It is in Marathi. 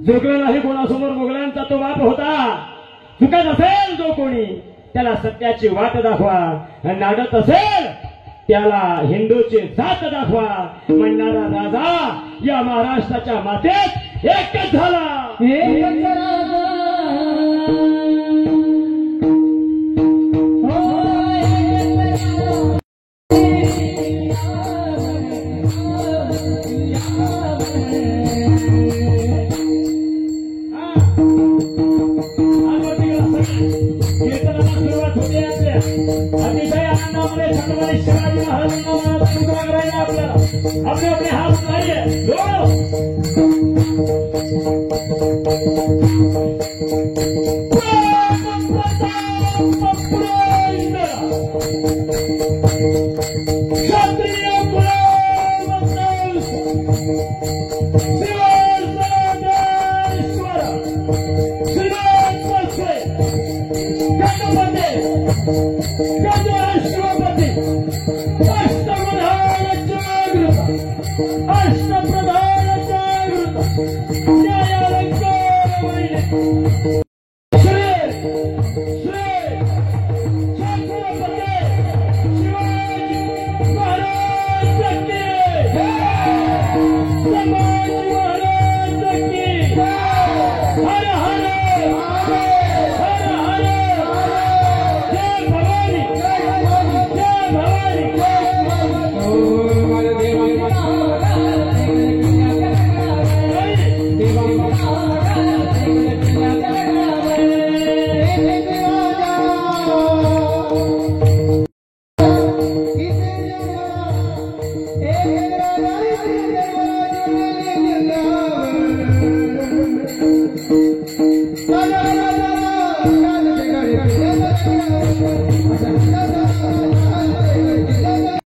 जोगला नाही कोणासमोर मोगलांचा तो बाप होता. चुकत असेल जो कोणी त्याला सत्याची वाट दाखवा, नाडत असेल त्याला हिंदूची जात दाखवा. म्हणणारा राजा या महाराष्ट्राच्या मातेत एकच झाला. अतिशय आनंदामध्ये छत्रपती शिवाजी महाराजांना आपल्याला आपले आपले हात नाहीये. Come on,